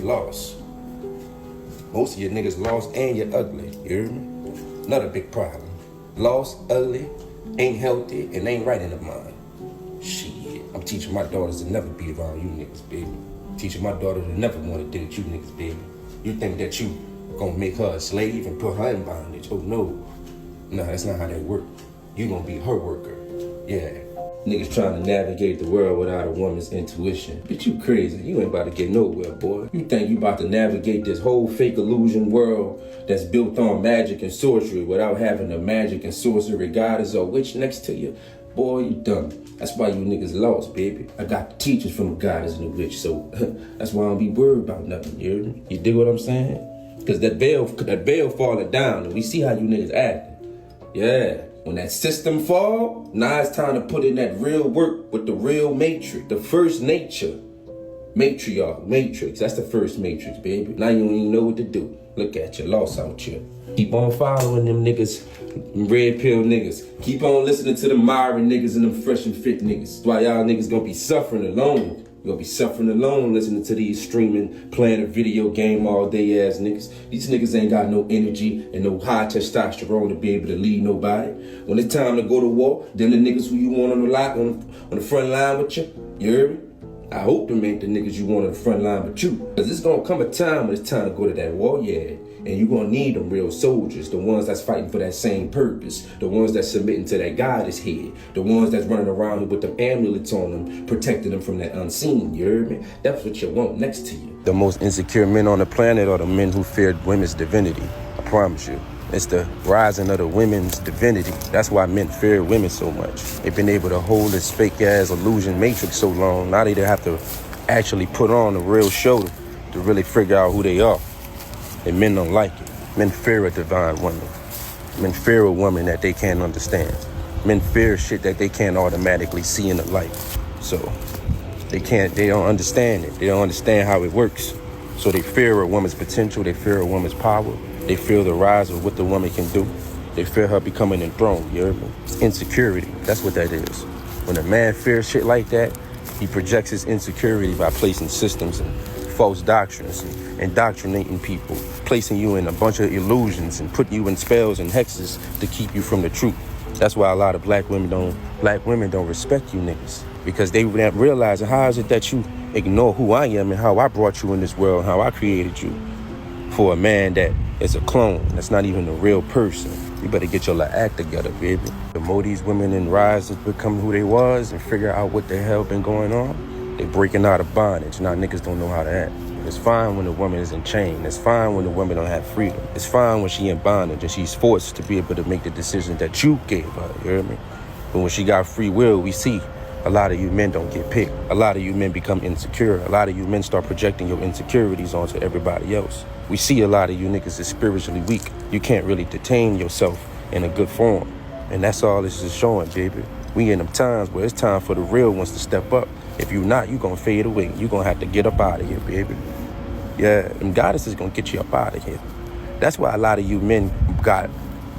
lost. Most of you niggas lost and you're ugly, you hear me? Another big problem. Lost, ugly, ain't healthy, and ain't right in the mind. Shit, I'm teaching my daughters to never be around you niggas, baby. Teaching my daughter to never want to date you niggas, baby. You think that you gonna make her a slave and put her in bondage? Oh no. No, that's not how that work. You gonna be her worker. Yeah. Niggas trying to navigate the world without a woman's intuition. Bitch, you crazy. You ain't about to get nowhere, boy. You think you about to navigate this whole fake illusion world that's built on magic and sorcery without having a magic and sorcery goddess or witch next to you? Boy, you dumb. That's why you niggas lost, baby. I got the teachers from the goddess and the witch, so that's why I don't be worried about nothing, you hear me? You dig what I'm saying? Cause that veil falling down and we see how you niggas acting. Yeah. When that system fall, now it's time to put in that real work with the real matrix, the first nature. Matriarch, matrix, that's the first matrix, baby. Now you don't even know what to do. Look at you, lost out here. Keep on following them niggas, them red pill niggas. Keep on listening to them Myron niggas and them fresh and fit niggas. That's why y'all niggas gonna be suffering alone. You're gonna be suffering alone listening to these streaming, playing a video game all day ass niggas. These niggas ain't got no energy and no high testosterone to be able to lead nobody. When it's time to go to war, them the niggas who you want on the front line with you heard me? I hope them ain't the niggas you want on the front line with you. Cause it's gonna come a time when it's time to go to that war, yeah. And you're gonna need them real soldiers, the ones that's fighting for that same purpose, the ones that's submitting to that goddess head, the ones that's running around with them amulets on them, protecting them from that unseen, you heard me? That's what you want next to you. The most insecure men on the planet are the men who feared women's divinity. I promise you. It's the rising of the women's divinity. That's why men fear women so much. They've been able to hold this fake-ass illusion matrix so long, now they have to actually put on a real show to really figure out who they are. And men don't like it. Men fear a divine woman. Men fear a woman that they can't understand. Men fear shit that they can't automatically see in the light. So they don't understand it. They don't understand how it works. So they fear a woman's potential. They fear a woman's power. They fear the rise of what the woman can do. They fear her becoming enthroned, you hear me? It's insecurity, that's what that is. When a man fears shit like that, he projects his insecurity by placing systems and false doctrines and indoctrinating people, placing you in a bunch of illusions and putting you in spells and hexes to keep you from the truth. That's why a lot of black women don't respect you niggas, because they realize how is it that you ignore who I am and how I brought you in this world, how I created you, for a man that is a clone, that's not even a real person. You better get your little act together, baby. The more these women in rise to become who they was and figure out what the hell been going on, they breaking out of bondage. Now niggas don't know how to act. It's fine when the woman is in chain. It's fine when the woman don't have freedom. It's fine when she in bondage and she's forced to be able to make the decision that you gave her, you hear me? But when she got free will, we see a lot of you men don't get picked. A lot of you men become insecure. A lot of you men start projecting your insecurities onto everybody else. We see a lot of you niggas is spiritually weak. You can't really detain yourself in a good form. And that's all this is showing, baby. We in them times where it's time for the real ones to step up. If you not, you gonna fade away. You gonna have to get up out of here, baby. Yeah, and goddess is gonna get you up out of here. That's why a lot of you men got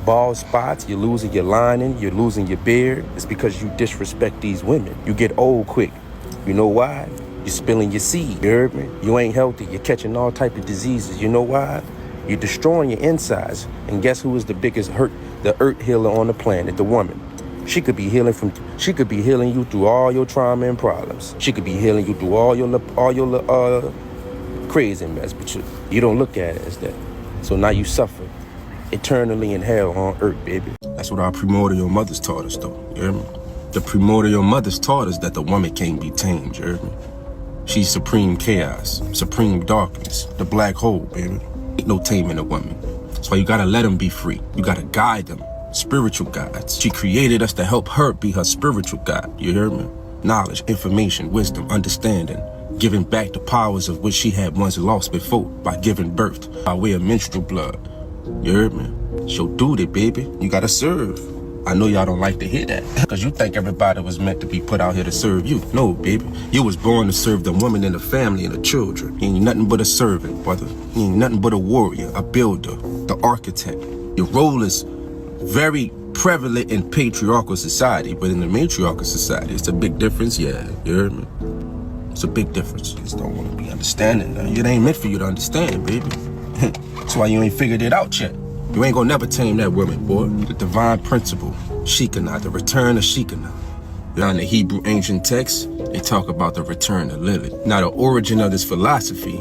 bald spots, you're losing your lining, you're losing your beard. It's because you disrespect these women. You get old quick. You know why? You're spilling your seed, you heard me? You ain't healthy, you're catching all type of diseases. You know why? You're destroying your insides. And guess who is the biggest the earth healer on the planet? The woman. She could be healing you through all your trauma and problems. She could be healing you through all your crazy mess, but you don't look at it as that. So now you suffer eternally in hell on earth, baby. That's what our primordial mothers taught us, though, you hear me? The primordial mothers taught us that the woman can't be tamed, you hear me? She's supreme chaos, supreme darkness, the black hole, baby. Ain't no taming a woman. That's why you gotta let them be free. You gotta guide them, spiritual guides. She created us to help her be her spiritual guide, you hear me? Knowledge, information, wisdom, understanding, giving back the powers of which she had once lost before by giving birth by way of menstrual blood. You heard me? It's your duty, baby. You gotta serve. I know y'all don't like to hear that, because you think everybody was meant to be put out here to serve you. No, baby. You was born to serve the woman and the family and the children. You ain't nothing but a servant, brother. You ain't nothing but a warrior, a builder, the architect. Your role is very prevalent in patriarchal society, but in the matriarchal society, it's a big difference, yeah. You heard me? It's a big difference. You just don't want to be understanding. It ain't meant for you to understand, baby. That's why you ain't figured it out yet. You ain't gonna never tame that woman, boy. The divine principle, Shekinah, the return of Shekinah. In the Hebrew ancient texts, they talk about the return of Lilith. Now, the origin of this philosophy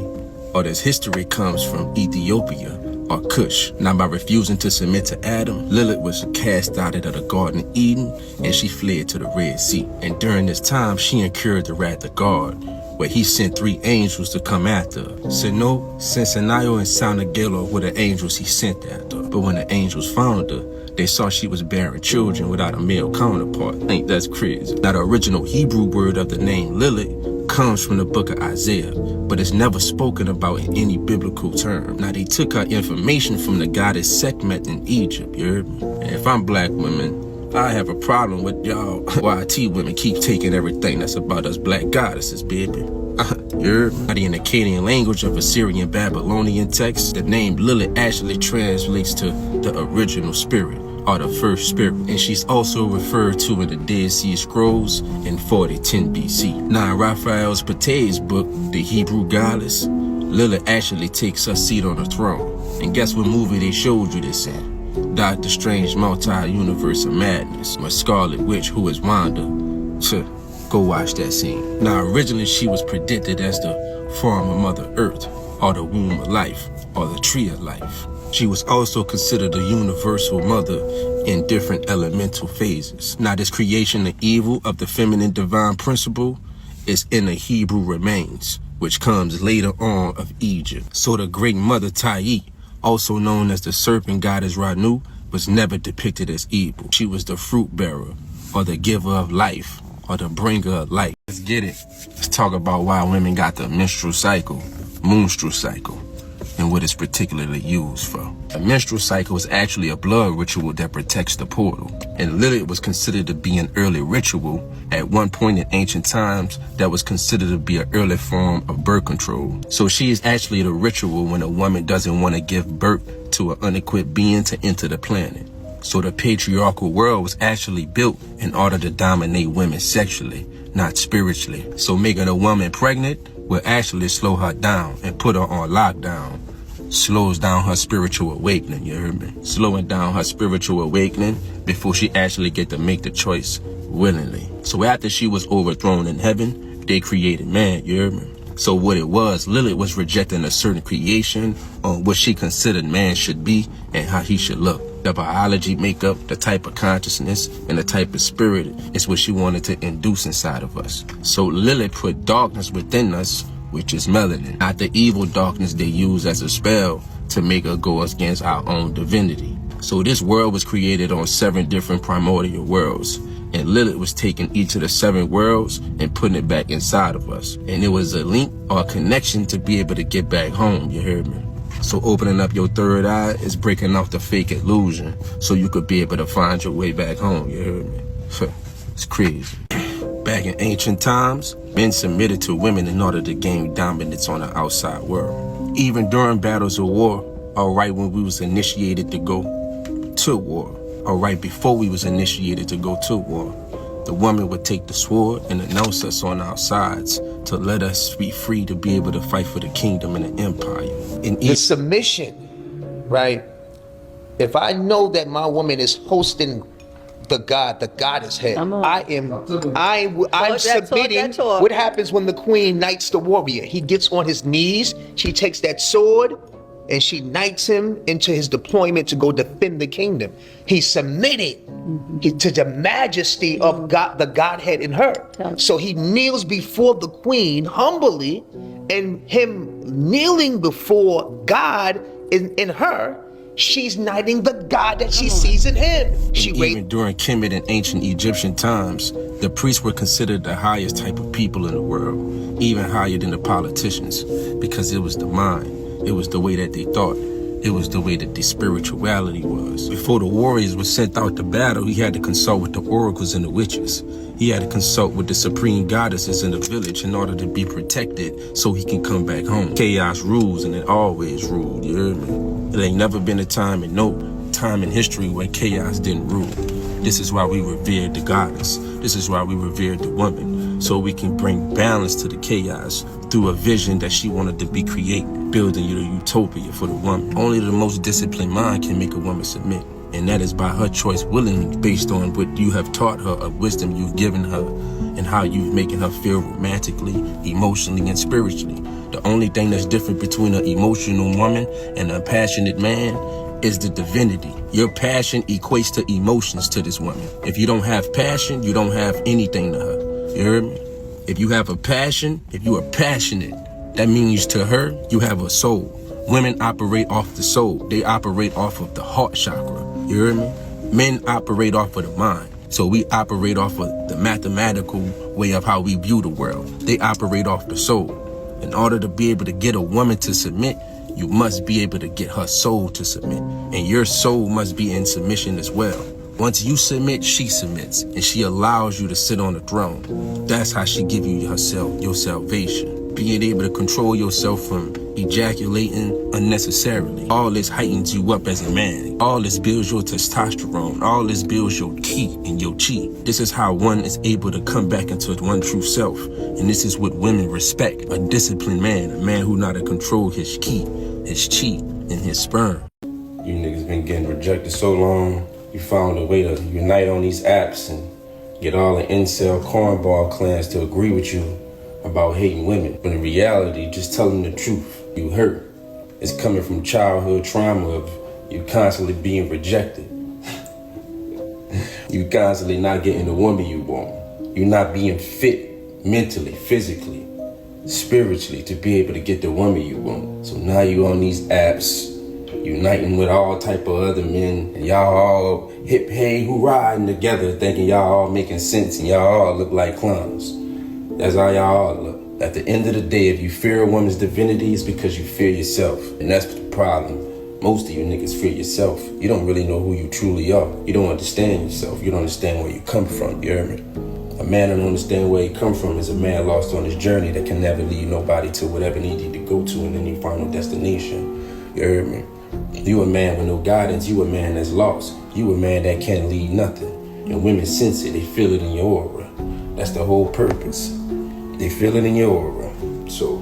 or this history comes from Ethiopia or Cush. Now, by refusing to submit to Adam, Lilith was cast out of the Garden of Eden and she fled to the Red Sea. And during this time, she incurred the wrath of God, where he sent 3 angels to come after her. Sino, Sensenayo, and Sanagelo were the angels he sent after her. But when the angels found her, they saw she was bearing children without a male counterpart. Ain't that crazy? Now, the original Hebrew word of the name Lilith comes from the book of Isaiah, but it's never spoken about in any biblical term. Now, they took her information from the goddess Sekhmet in Egypt, you heard me? And if I'm black women, I have a problem with y'all YT women keep taking everything that's about us black goddesses, baby. You heard me? In the Akkadian language of Assyrian Babylonian text, the name Lilith actually translates to the original spirit, or the first spirit, and she's also referred to in the Dead Sea Scrolls in 4010 BC. Now, in Raphael's Pate's book, The Hebrew Goddess, Lilith actually takes her seat on the throne. And guess what movie they showed you this in? Doctor Strange Multi-Universe of Madness, with Scarlet Witch, who is Wanda. Go watch that scene. Now, originally she was predicted as the former Mother Earth, or the womb of life, or the tree of life. She was also considered a universal mother in different elemental phases. Now, this creation of evil of the feminine divine principle is in the Hebrew remains, which comes later on of Egypt. So the great mother Ta'i, also known as the serpent goddess Ranu, was never depicted as evil. She was the fruit bearer, or the giver of life, or the bringer of light. Let's get it. Let's talk about why women got the menstrual cycle, moonstrual cycle, and what it's particularly used for. A menstrual cycle is actually a blood ritual that protects the portal. And Lilith was considered to be an early ritual at one point in ancient times that was considered to be an early form of birth control. So she is actually the ritual when a woman doesn't want to give birth to an unequipped being to enter the planet. So the patriarchal world was actually built in order to dominate women sexually, not spiritually. So making a woman pregnant will actually slow her down and put her on lockdown. Slows down her spiritual awakening, you heard me? Slowing down her spiritual awakening before she actually get to make the choice willingly. So after she was overthrown in heaven, they created man, you heard me? So what it was, Lilith was rejecting a certain creation on what she considered man should be and how he should look. The biology makeup, the type of consciousness, and the type of spirit is what she wanted to induce inside of us. So Lilith put darkness within us, which is melanin, not the evil darkness they use as a spell to make her go against our own divinity. So this world was created on 7 different primordial worlds, and Lilith was taking each of the 7 worlds and putting it back inside of us. And it was a link or a connection to be able to get back home, you heard me? So opening up your third eye is breaking off the fake illusion so you could be able to find your way back home, you heard me? It's crazy. Back in ancient times, men submitted to women in order to gain dominance on the outside world. Even during battles of war, or right when we was initiated to go to war, or right before we was initiated to go to war, the woman would take the sword and announce us on our sides to let us be free to be able to fight for the kingdom and the empire. The submission, right? If I know that my woman is hosting the goddess head, I'm submitting. What happens when the queen knights the warrior? He gets on his knees, she takes that sword, and she knights him into his deployment to go defend the kingdom. He's submitted to the majesty of God, the Godhead in her. So he kneels before the queen humbly, and him kneeling before God in her, she's knighting the God that she sees in him. Even during Kemet and ancient Egyptian times, the priests were considered the highest type of people in the world, even higher than the politicians, because it was the mind. It was the way that they thought. It was the way that the spirituality was. Before the warriors were sent out to battle, he had to consult with the oracles and the witches. He had to consult with the supreme goddesses in the village in order to be protected so he can come back home. Chaos rules, and it always ruled, you heard me? There ain't never been a time in history where chaos didn't rule. This is why we revered the goddess. This is why we revered the woman. so we can bring balance to the chaos through a vision that she wanted to be created, building a utopia for the woman. Only the most disciplined mind can make a woman submit, and that is by her choice willingly, based on what you have taught her of wisdom you've given her and how you've making her feel romantically, emotionally, and spiritually. The only thing that's different between an emotional woman and a passionate man is the divinity. Your passion equates to emotions to this woman. If you don't have passion, you don't have anything to her. You heard me? If you have a passion, if you are passionate, that means to her, you have a soul. Women operate off the soul. They operate off of the heart chakra. You heard me? Men operate off of the mind. So we operate off of the mathematical way of how we view the world. They operate off the soul. In order to be able to get a woman to submit, you must be able to get her soul to submit. And your soul must be in submission as well. Once you submit, she submits, and she allows you to sit on the throne. That's how she give you your salvation. Being able to control yourself from ejaculating unnecessarily. All this heightens you up as a man. All this builds your testosterone. All this builds your ki and your chi. This is how one is able to come back into one true self. And this is what women respect. A disciplined man, a man who know how to control his ki, his chi, and his sperm. You niggas been getting rejected so long, you found a way to unite on these apps and get all the incel cornball clans to agree with you about hating women. But in reality, just tell them the truth. You hurt. It's coming from childhood trauma of you constantly being rejected. You constantly not getting the woman you want. You not being fit mentally, physically, spiritually to be able to get the woman you want. So now you on these apps, uniting with all type of other men, and y'all all hip hey hoorahing together, thinking y'all all making sense and y'all all look like clowns. That's how y'all all look. At the end of the day, if you fear a woman's divinity, it's because you fear yourself. And that's the problem. Most of you niggas fear yourself. You don't really know who you truly are. You don't understand yourself. You don't understand where you come from. You hear me? A man that don't understand where he come from is a man lost on his journey that can never lead nobody to whatever he need to go to in any final destination. You heard me? You a man with no guidance. You a man that's lost. You a man that can't lead nothing. And women sense it. They feel it in your aura. That's the whole purpose. They feel it in your aura. So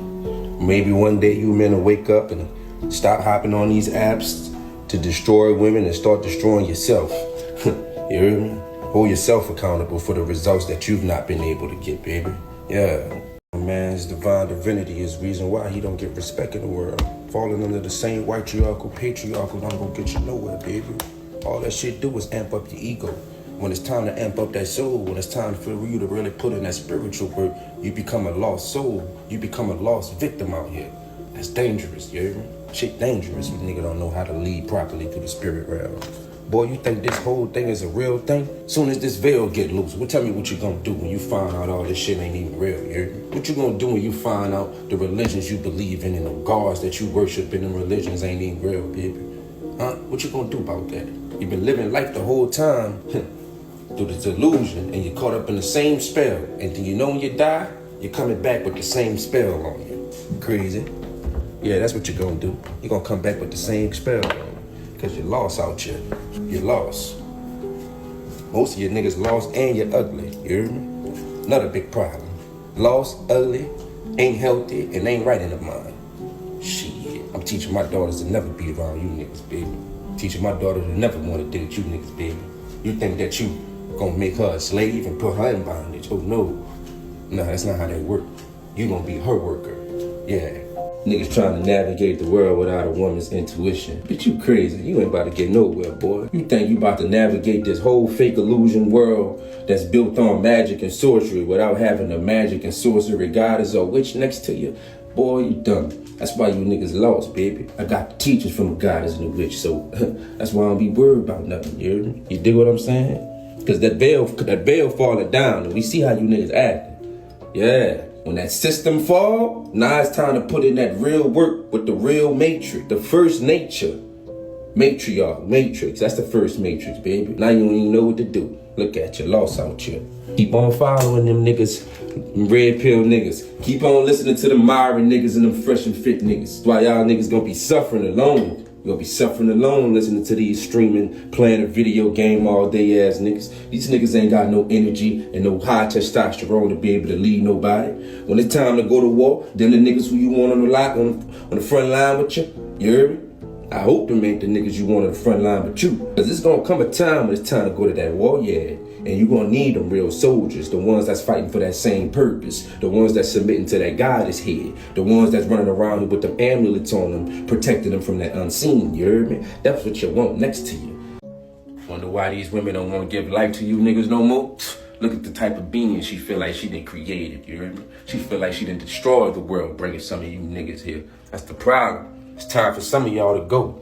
maybe one day you men will wake up and stop hopping on these apps to destroy women and start destroying yourself. You hear me? Hold yourself accountable for the results that you've not been able to get, baby. Yeah. A man's divine divinity is the reason why he don't get respect in the world. Falling under the same patriarchal don't go get you nowhere, baby. All that shit do is amp up your ego. When it's time to amp up that soul, when it's time for you to really put in that spiritual work, you become a lost soul. You become a lost victim out here. That's dangerous, you hear me? Shit dangerous when nigga don't know how to lead properly through the spirit realm. Boy, you think this whole thing is a real thing? Soon as this veil get loose, tell me what you gonna do when you find out all this shit ain't even real, you hear me? What you gonna do when you find out the religions you believe in and the gods that you worship in the religions ain't even real, baby? Huh? What you gonna do about that? You've been living life the whole time through this delusion, and you're caught up in the same spell. And then you know when you die, you're coming back with the same spell on you. Crazy. Yeah, that's what you're gonna do. You're gonna come back with the same spell on you. Because you're lost out here. You're lost. Most of you niggas lost and you're ugly. You hear me? Another big problem. Lost, ugly, ain't healthy, and ain't right in the mind. Shit. I'm teaching my daughters to never be around you niggas, baby. Teaching my daughter to never want to date you niggas, baby. You think that you gonna make her a slave and put her in bondage? Oh no. No, that's not how that work. You gonna be her worker. Yeah. Niggas trying to navigate the world without a woman's intuition. Bitch, you crazy. You ain't about to get nowhere, boy. You think you about to navigate this whole fake illusion world that's built on magic and sorcery without having a magic and sorcery goddess or witch next to you? Boy, you dumb. That's why you niggas lost, baby. I got the teachers from a goddess and a witch, so that's why I don't be worried about nothing, you hear me? You dig what I'm saying? Because that veil falling down, and we see how you niggas acting. Yeah. When that system fall, now it's time to put in that real work with the real matrix, the first nature. Matriarch, matrix, that's the first matrix, baby. Now you don't even know what to do. Look at you, lost out here. Keep on following them niggas, them red pill niggas. Keep on listening to them Myron niggas and them fresh and fit niggas. That's why y'all niggas gonna be suffering alone. You're gonna be suffering alone listening to these streaming, playing a video game all day ass niggas. These niggas ain't got no energy and no high testosterone to be able to lead nobody. When it's time to go to war, then the niggas who you want on the front line with you, you heard me? I hope them ain't the niggas you want on the front line with you. Cause it's gonna come a time when it's time to go to that war, yeah. And you're gonna need them real soldiers, the ones that's fighting for that same purpose, the ones that's submitting to that goddess head, the ones that's running around with them amulets on them, protecting them from that unseen, you heard me? That's what you want next to you. Wonder why these women don't want to give life to you niggas no more? Look at the type of being she feel like she done created, you heard me? She feel like she done destroyed the world bringing some of you niggas here. That's the problem. It's time for some of y'all to go.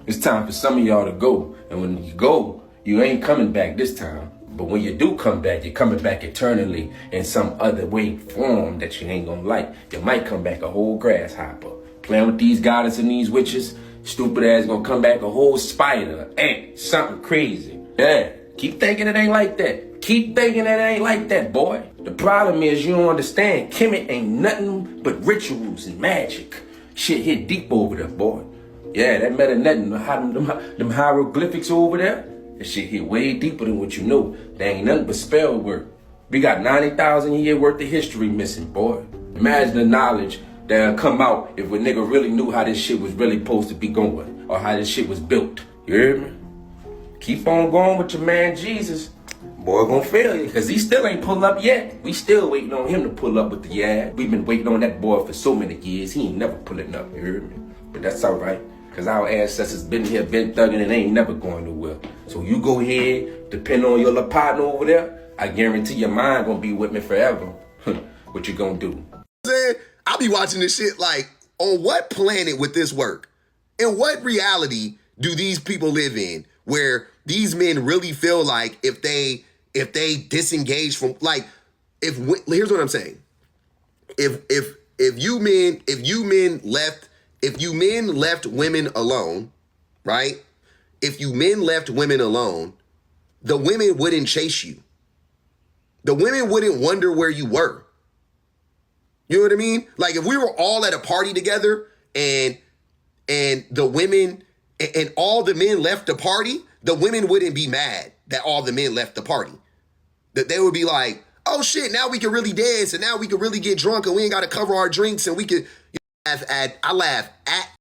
It's time for some of y'all to go. And when you go, you ain't coming back this time. But when you do come back, you're coming back eternally in some other way, form that you ain't gonna like. You might come back a whole grasshopper. Playing with these goddesses and these witches, stupid ass gonna come back a whole spider, ant, something crazy. Yeah, keep thinking it ain't like that. Keep thinking it ain't like that, boy. The problem is you don't understand. Kemet ain't nothing but rituals and magic. Shit hit deep over there, boy. Yeah, that meta nothing. Them hieroglyphics over there, that shit hit way deeper than what you know. They ain't nothing but spell work. We got 90,000 years worth of history missing, boy. Imagine the knowledge that'll come out if a nigga really knew how this shit was really supposed to be going, or how this shit was built. You hear me? Keep on going with your man Jesus. Boy, gonna fail you, cause he still ain't pulled up yet. We still waiting on him to pull up with the yeah. We've been waiting on that boy for so many years. He ain't never pulling up, you heard me? But that's all right, cause our ancestors been here, been thugging, and they ain't never going nowhere. So you go ahead, depend on your little partner over there. I guarantee your mind gonna be with me forever. What you gonna do? I'll be watching this shit like, on what planet would this work? In what reality do these people live in where these men really feel like if they disengage from, like, here's what I'm saying. If you men left women alone, right? If you men left women alone, the women wouldn't chase you. The women wouldn't wonder where you were. You know what I mean? Like if we were all at a party together and the women and all the men left the party, the women wouldn't be mad that all the men left the party. That they would be like, oh shit, now we can really dance and now we can really get drunk and we ain't got to cover our drinks and we could I laugh at